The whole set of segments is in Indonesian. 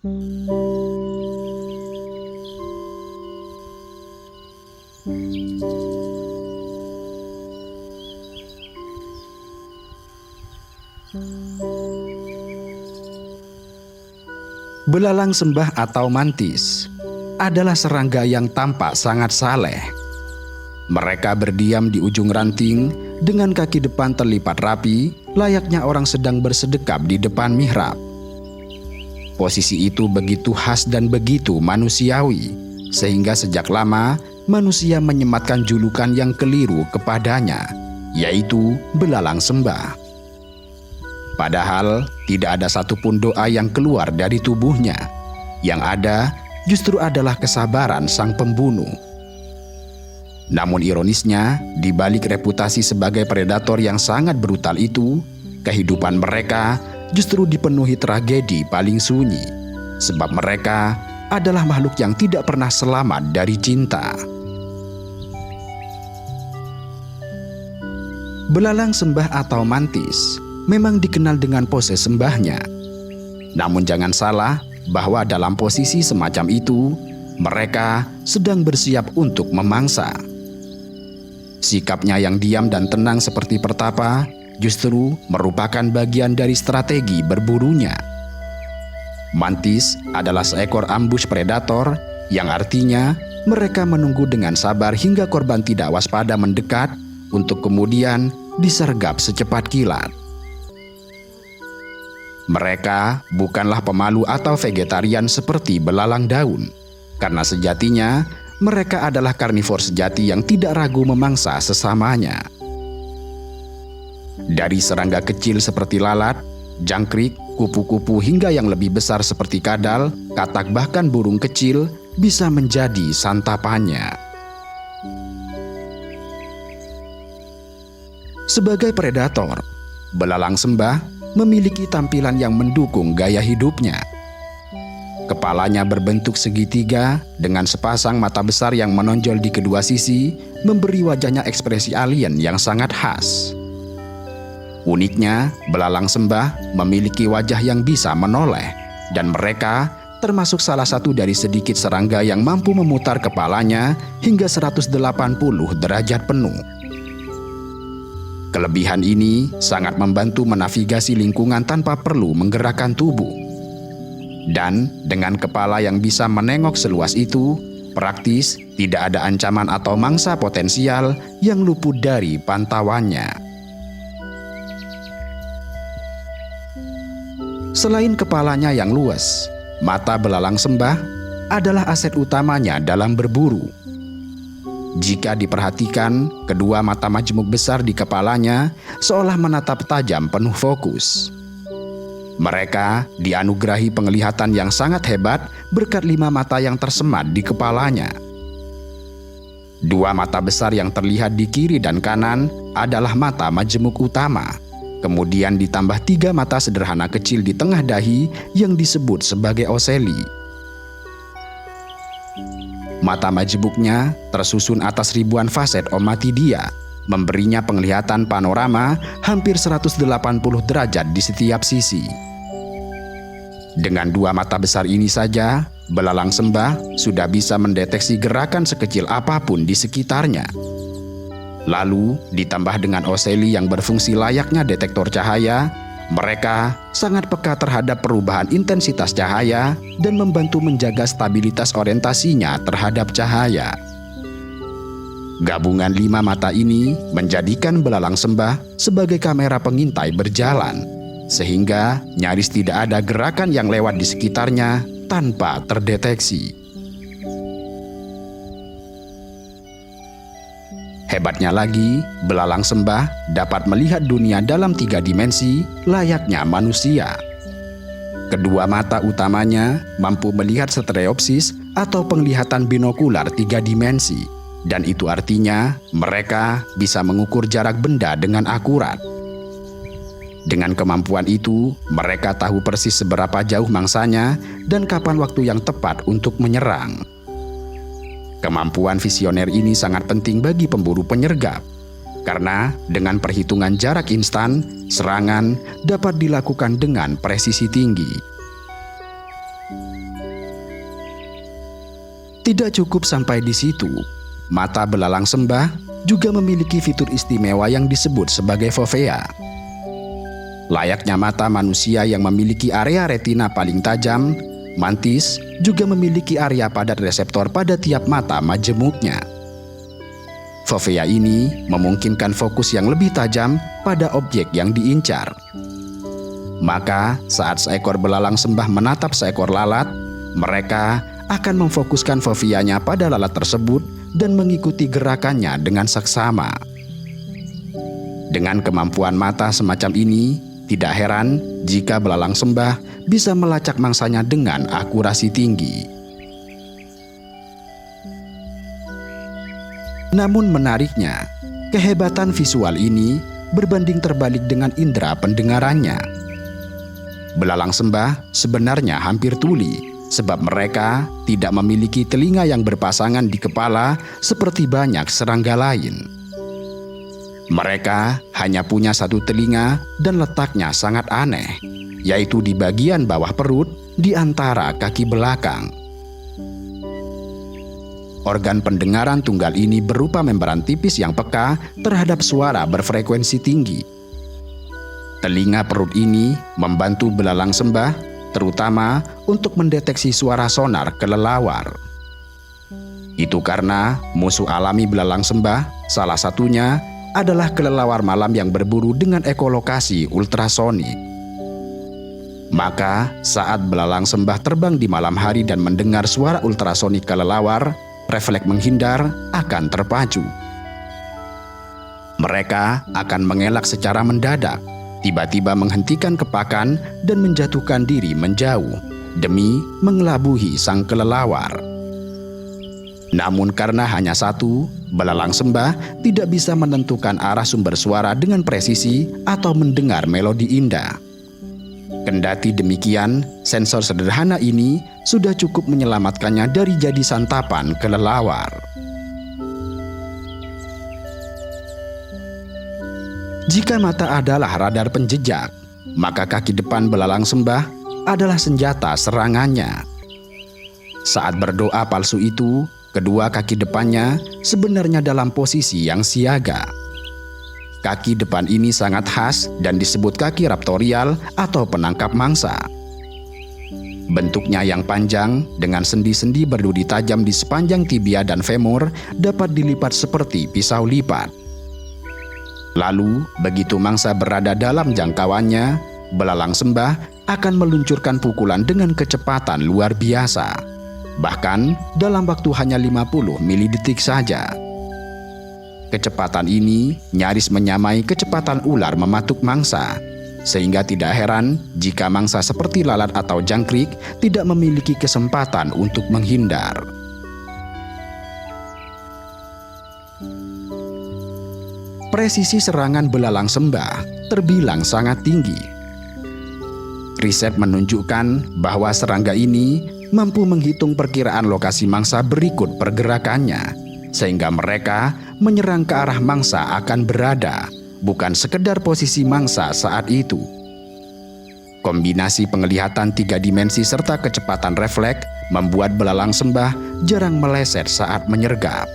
Belalang sembah atau mantis adalah serangga yang tampak sangat saleh. Mereka berdiam di ujung ranting dengan kaki depan terlipat rapi, layaknya orang sedang bersedekap di depan mihrab. Posisi itu begitu khas dan begitu manusiawi, sehingga sejak lama manusia menyematkan julukan yang keliru kepadanya, yaitu belalang sembah. Padahal tidak ada satupun doa yang keluar dari tubuhnya. Yang ada justru adalah kesabaran sang pembunuh. Namun ironisnya, di balik reputasi sebagai predator yang sangat brutal itu, kehidupan mereka justru dipenuhi tragedi paling sunyi. Sebab mereka adalah makhluk yang tidak pernah selamat dari cinta. Belalang sembah atau mantis memang dikenal dengan pose sembahnya. Namun jangan salah bahwa dalam posisi semacam itu, mereka sedang bersiap untuk memangsa. Sikapnya yang diam dan tenang seperti pertapa justru merupakan bagian dari strategi berburunya. Mantis adalah seekor ambush predator, yang artinya mereka menunggu dengan sabar hingga korban tidak waspada mendekat untuk kemudian disergap secepat kilat. Mereka bukanlah pemalu atau vegetarian seperti belalang daun, karena sejatinya mereka adalah karnivor sejati yang tidak ragu memangsa sesamanya. Dari serangga kecil seperti lalat, jangkrik, kupu-kupu hingga yang lebih besar seperti kadal, katak bahkan burung kecil bisa menjadi santapannya. Sebagai predator, belalang sembah memiliki tampilan yang mendukung gaya hidupnya. Kepalanya berbentuk segitiga dengan sepasang mata besar yang menonjol di kedua sisi, memberi wajahnya ekspresi alien yang sangat khas. Uniknya, belalang sembah memiliki wajah yang bisa menoleh, dan mereka termasuk salah satu dari sedikit serangga yang mampu memutar kepalanya hingga 180 derajat penuh. Kelebihan ini sangat membantu menavigasi lingkungan tanpa perlu menggerakkan tubuh. Dan dengan kepala yang bisa menengok seluas itu, praktis tidak ada ancaman atau mangsa potensial yang luput dari pantauannya. Selain kepalanya yang luas, mata belalang sembah adalah aset utamanya dalam berburu. Jika diperhatikan, kedua mata majemuk besar di kepalanya seolah menatap tajam penuh fokus. Mereka dianugerahi penglihatan yang sangat hebat berkat 5 mata yang tersemat di kepalanya. 2 mata besar yang terlihat di kiri dan kanan adalah mata majemuk utama. Kemudian ditambah 3 mata sederhana kecil di tengah dahi yang disebut sebagai ocelli. Mata majemuknya tersusun atas ribuan faset ommatidia, memberinya penglihatan panorama hampir 180 derajat di setiap sisi. Dengan 2 mata besar ini saja, belalang sembah sudah bisa mendeteksi gerakan sekecil apapun di sekitarnya. Lalu ditambah dengan ocelli yang berfungsi layaknya detektor cahaya, mereka sangat peka terhadap perubahan intensitas cahaya dan membantu menjaga stabilitas orientasinya terhadap cahaya. Gabungan 5 mata ini menjadikan belalang sembah sebagai kamera pengintai berjalan, sehingga nyaris tidak ada gerakan yang lewat di sekitarnya tanpa terdeteksi. Hebatnya lagi, belalang sembah dapat melihat dunia dalam 3 dimensi layaknya manusia. Kedua mata utamanya mampu melihat stereopsis atau penglihatan binokular 3 dimensi, dan itu artinya mereka bisa mengukur jarak benda dengan akurat. Dengan kemampuan itu, mereka tahu persis seberapa jauh mangsanya dan kapan waktu yang tepat untuk menyerang. Kemampuan visioner ini sangat penting bagi pemburu penyergap, karena dengan perhitungan jarak instan, serangan dapat dilakukan dengan presisi tinggi. Tidak cukup sampai di situ, mata belalang sembah juga memiliki fitur istimewa yang disebut sebagai fovea. Layaknya mata manusia yang memiliki area retina paling tajam, mantis juga memiliki area padat reseptor pada tiap mata majemuknya. Fovea ini memungkinkan fokus yang lebih tajam pada objek yang diincar. Maka, saat seekor belalang sembah menatap seekor lalat, mereka akan memfokuskan foveanya pada lalat tersebut dan mengikuti gerakannya dengan seksama. Dengan kemampuan mata semacam ini, tidak heran jika belalang sembah bisa melacak mangsanya dengan akurasi tinggi. Namun menariknya, kehebatan visual ini berbanding terbalik dengan indera pendengarannya. Belalang sembah sebenarnya hampir tuli, sebab mereka tidak memiliki telinga yang berpasangan di kepala seperti banyak serangga lain. Mereka hanya punya satu telinga dan letaknya sangat aneh, yaitu di bagian bawah perut di antara kaki belakang. Organ pendengaran tunggal ini berupa membran tipis yang peka terhadap suara berfrekuensi tinggi. Telinga perut ini membantu belalang sembah, terutama untuk mendeteksi suara sonar kelelawar. Itu karena musuh alami belalang sembah, salah satunya adalah kelelawar malam yang berburu dengan ekolokasi ultrasonik. Maka, saat belalang sembah terbang di malam hari dan mendengar suara ultrasonik kelelawar, refleks menghindar akan terpacu. Mereka akan mengelak secara mendadak, tiba-tiba menghentikan kepakan dan menjatuhkan diri menjauh demi mengelabuhi sang kelelawar. Namun karena hanya satu, belalang sembah tidak bisa menentukan arah sumber suara dengan presisi atau mendengar melodi indah. Kendati demikian, sensor sederhana ini sudah cukup menyelamatkannya dari jadi santapan kelelawar. Jika mata adalah radar penjejak, maka kaki depan belalang sembah adalah senjata serangannya. Saat berdoa palsu itu, kedua kaki depannya sebenarnya dalam posisi yang siaga. Kaki depan ini sangat khas dan disebut kaki raptorial atau penangkap mangsa. Bentuknya yang panjang dengan sendi-sendi berduri tajam di sepanjang tibia dan femur dapat dilipat seperti pisau lipat. Lalu, begitu mangsa berada dalam jangkauannya, belalang sembah akan meluncurkan pukulan dengan kecepatan luar biasa. Bahkan dalam waktu hanya 50 milidetik saja. Kecepatan ini nyaris menyamai kecepatan ular mematuk mangsa, sehingga tidak heran jika mangsa seperti lalat atau jangkrik tidak memiliki kesempatan untuk menghindar. Presisi serangan belalang sembah terbilang sangat tinggi. Riset menunjukkan bahwa serangga ini mampu menghitung perkiraan lokasi mangsa berikut pergerakannya, sehingga mereka menyerang ke arah mangsa akan berada, bukan sekedar posisi mangsa saat itu. Kombinasi penglihatan 3 dimensi serta kecepatan refleks membuat belalang sembah jarang meleset saat menyergap.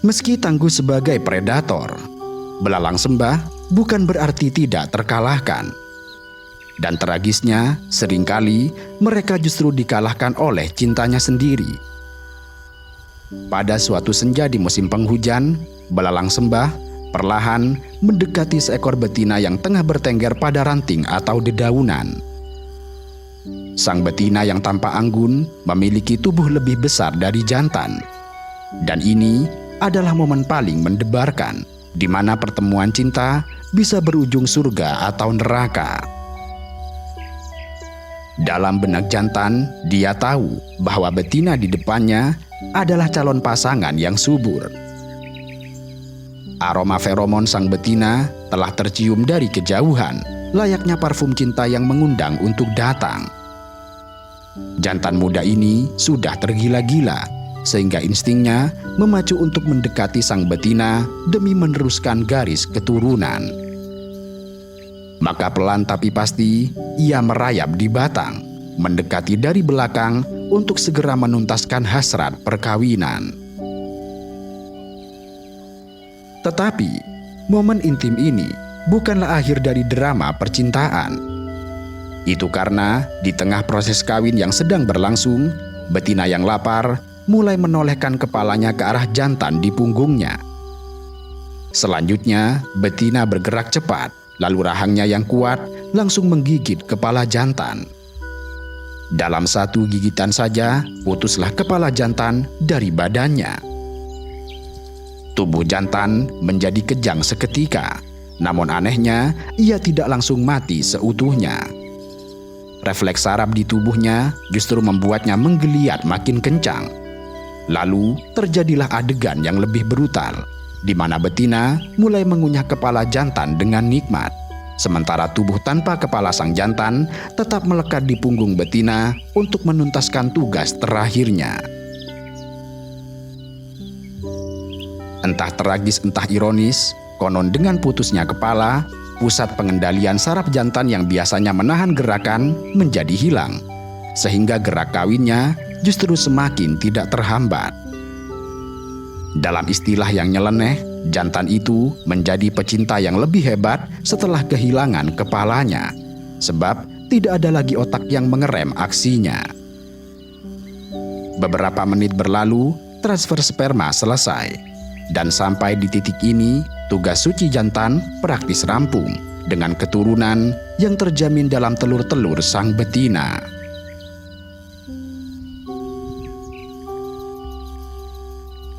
Meski tangguh sebagai predator, belalang sembah bukan berarti tidak terkalahkan. Dan tragisnya, seringkali mereka justru dikalahkan oleh cintanya sendiri. Pada suatu senja di musim penghujan, belalang sembah perlahan mendekati seekor betina yang tengah bertengger pada ranting atau dedaunan. Sang betina yang tampak anggun memiliki tubuh lebih besar dari jantan. Dan ini adalah momen paling mendebarkan, di mana pertemuan cinta bisa berujung surga atau neraka. Dalam benak jantan, dia tahu bahwa betina di depannya adalah calon pasangan yang subur. Aroma feromon sang betina telah tercium dari kejauhan, layaknya parfum cinta yang mengundang untuk datang. Jantan muda ini sudah tergila-gila, sehingga instingnya memacu untuk mendekati sang betina demi meneruskan garis keturunan. Maka pelan tapi pasti ia merayap di batang, mendekati dari belakang untuk segera menuntaskan hasrat perkawinan. Tetapi momen intim ini bukanlah akhir dari drama percintaan. Itu karena di tengah proses kawin yang sedang berlangsung, betina yang lapar mulai menolehkan kepalanya ke arah jantan di punggungnya. Selanjutnya, betina bergerak cepat, lalu rahangnya yang kuat langsung menggigit kepala jantan. Dalam satu gigitan saja, putuslah kepala jantan dari badannya. Tubuh jantan menjadi kejang seketika, namun anehnya ia tidak langsung mati seutuhnya. Refleks saraf di tubuhnya justru membuatnya menggeliat makin kencang. Lalu terjadilah adegan yang lebih brutal, di mana betina mulai mengunyah kepala jantan dengan nikmat, sementara tubuh tanpa kepala sang jantan tetap melekat di punggung betina untuk menuntaskan tugas terakhirnya. Entah tragis entah ironis, konon dengan putusnya kepala, pusat pengendalian saraf jantan yang biasanya menahan gerakan menjadi hilang, sehingga gerak kawinnya justru semakin tidak terhambat. Dalam istilah yang nyeleneh, jantan itu menjadi pecinta yang lebih hebat setelah kehilangan kepalanya, sebab tidak ada lagi otak yang mengerem aksinya. Beberapa menit berlalu, transfer sperma selesai. Dan sampai di titik ini, tugas suci jantan praktis rampung dengan keturunan yang terjamin dalam telur-telur sang betina.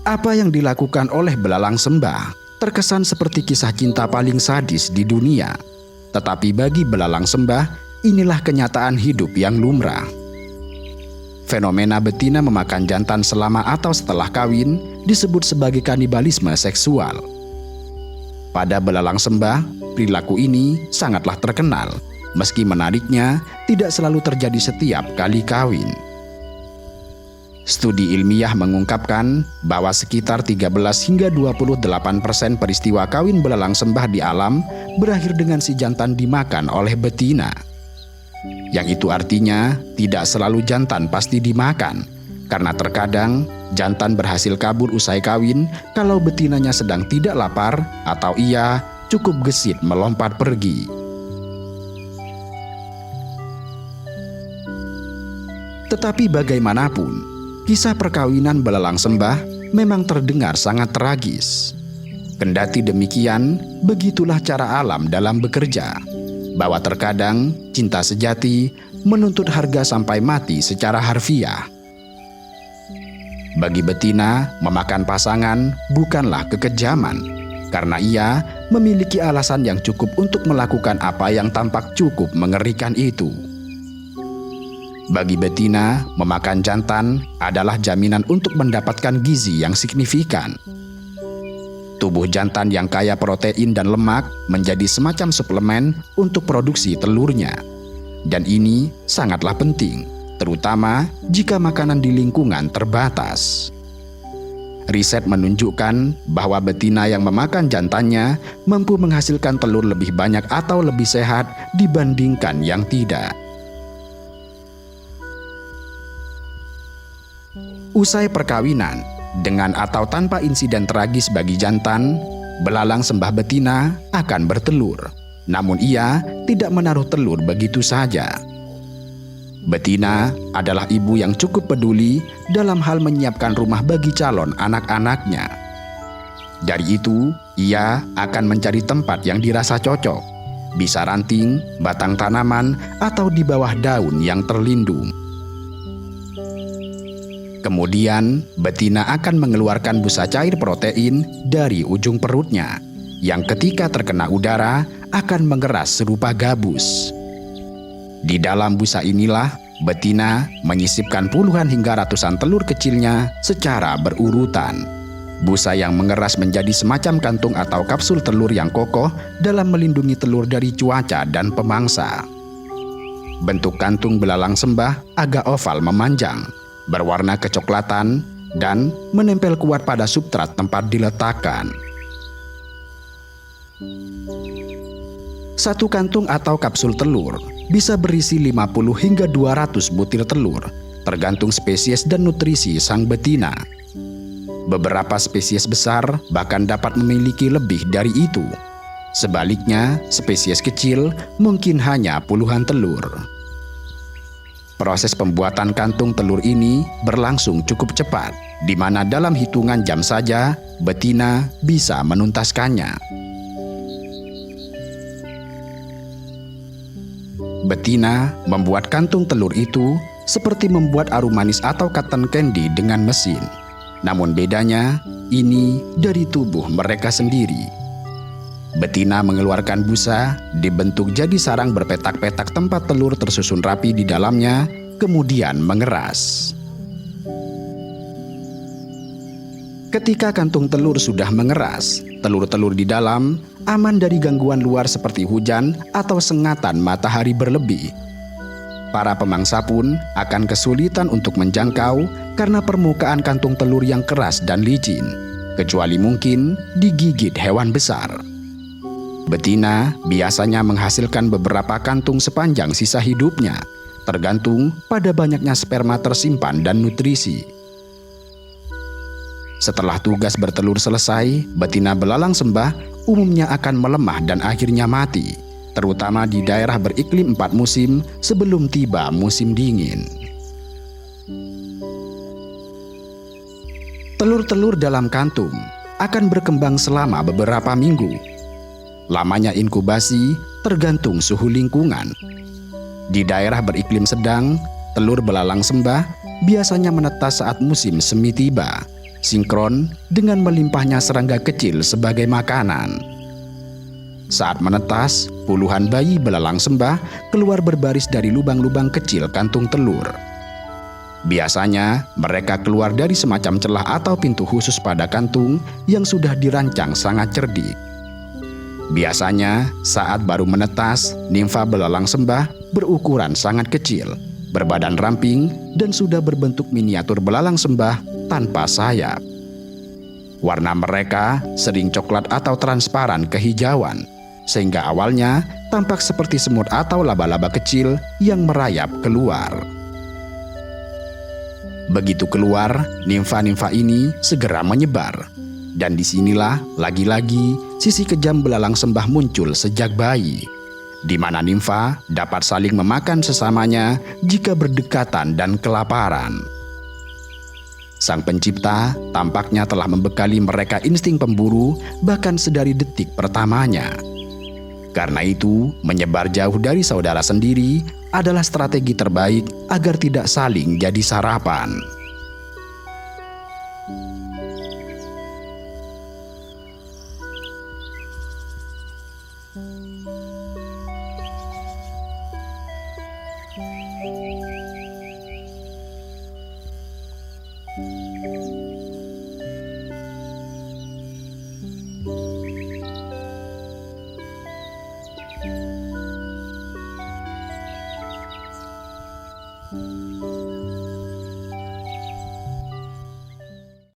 Apa yang dilakukan oleh belalang sembah terkesan seperti kisah cinta paling sadis di dunia. Tetapi bagi belalang sembah, inilah kenyataan hidup yang lumrah. Fenomena betina memakan jantan selama atau setelah kawin disebut sebagai kanibalisme seksual. Pada belalang sembah, perilaku ini sangatlah terkenal, meski menariknya tidak selalu terjadi setiap kali kawin. Studi ilmiah mengungkapkan bahwa sekitar 13 hingga 28% peristiwa kawin belalang sembah di alam berakhir dengan si jantan dimakan oleh betina. Yang itu artinya tidak selalu jantan pasti dimakan, karena terkadang jantan berhasil kabur usai kawin kalau betinanya sedang tidak lapar atau ia cukup gesit melompat pergi. Tetapi bagaimanapun, kisah perkawinan belalang sembah memang terdengar sangat tragis. Kendati demikian, begitulah cara alam dalam bekerja, bahwa terkadang cinta sejati menuntut harga sampai mati secara harfiah. Bagi betina, memakan pasangan bukanlah kekejaman, karena ia memiliki alasan yang cukup untuk melakukan apa yang tampak cukup mengerikan itu. Bagi betina, memakan jantan adalah jaminan untuk mendapatkan gizi yang signifikan. Tubuh jantan yang kaya protein dan lemak menjadi semacam suplemen untuk produksi telurnya. Dan ini sangatlah penting, terutama jika makanan di lingkungan terbatas. Riset menunjukkan bahwa betina yang memakan jantannya mampu menghasilkan telur lebih banyak atau lebih sehat dibandingkan yang tidak. Usai perkawinan, dengan atau tanpa insiden tragis bagi jantan, belalang sembah betina akan bertelur. Namun ia tidak menaruh telur begitu saja. Betina adalah ibu yang cukup peduli dalam hal menyiapkan rumah bagi calon anak-anaknya. Dari itu, ia akan mencari tempat yang dirasa cocok, bisa ranting, batang tanaman, atau di bawah daun yang terlindung. Kemudian, betina akan mengeluarkan busa cair protein dari ujung perutnya, yang ketika terkena udara akan mengeras serupa gabus. Di dalam busa inilah, betina menyisipkan puluhan hingga ratusan telur kecilnya secara berurutan. Busa yang mengeras menjadi semacam kantung atau kapsul telur yang kokoh dalam melindungi telur dari cuaca dan pemangsa. Bentuk kantung belalang sembah agak oval memanjang, berwarna kecoklatan, dan menempel kuat pada substrat tempat diletakkan. Satu kantung atau kapsul telur bisa berisi 50 hingga 200 butir telur, tergantung spesies dan nutrisi sang betina. Beberapa spesies besar bahkan dapat memiliki lebih dari itu. Sebaliknya, spesies kecil mungkin hanya puluhan telur. Proses pembuatan kantung telur ini berlangsung cukup cepat, di mana dalam hitungan jam saja betina bisa menuntaskannya. Betina membuat kantung telur itu seperti membuat aru manis atau cotton candy dengan mesin. Namun bedanya, ini dari tubuh mereka sendiri. Betina mengeluarkan busa, dibentuk jadi sarang berpetak-petak tempat telur tersusun rapi di dalamnya, kemudian mengeras. Ketika kantung telur sudah mengeras, telur-telur di dalam aman dari gangguan luar seperti hujan atau sengatan matahari berlebih. Para pemangsa pun akan kesulitan untuk menjangkau karena permukaan kantung telur yang keras dan licin, kecuali mungkin digigit hewan besar. Betina biasanya menghasilkan beberapa kantung sepanjang sisa hidupnya, tergantung pada banyaknya sperma tersimpan dan nutrisi. Setelah tugas bertelur selesai, betina belalang sembah umumnya akan melemah dan akhirnya mati, terutama di daerah beriklim 4 musim sebelum tiba musim dingin. Telur-telur dalam kantung akan berkembang selama beberapa minggu. Lamanya inkubasi tergantung suhu lingkungan. Di daerah beriklim sedang, telur belalang sembah biasanya menetas saat musim semi tiba, sinkron dengan melimpahnya serangga kecil sebagai makanan. Saat menetas, puluhan bayi belalang sembah keluar berbaris dari lubang-lubang kecil kantung telur. Biasanya, mereka keluar dari semacam celah atau pintu khusus pada kantung yang sudah dirancang sangat cerdik. Biasanya, saat baru menetas, nimfa belalang sembah berukuran sangat kecil, berbadan ramping, dan sudah berbentuk miniatur belalang sembah tanpa sayap. Warna mereka sering coklat atau transparan kehijauan, sehingga awalnya tampak seperti semut atau laba-laba kecil yang merayap keluar. Begitu keluar, nimfa-nimfa ini segera menyebar. Dan disinilah lagi-lagi sisi kejam belalang sembah muncul sejak bayi, di mana nimfa dapat saling memakan sesamanya jika berdekatan dan kelaparan. Sang pencipta tampaknya telah membekali mereka insting pemburu bahkan sedari detik pertamanya. Karena itu, menyebar jauh dari saudara sendiri adalah strategi terbaik agar tidak saling jadi sarapan.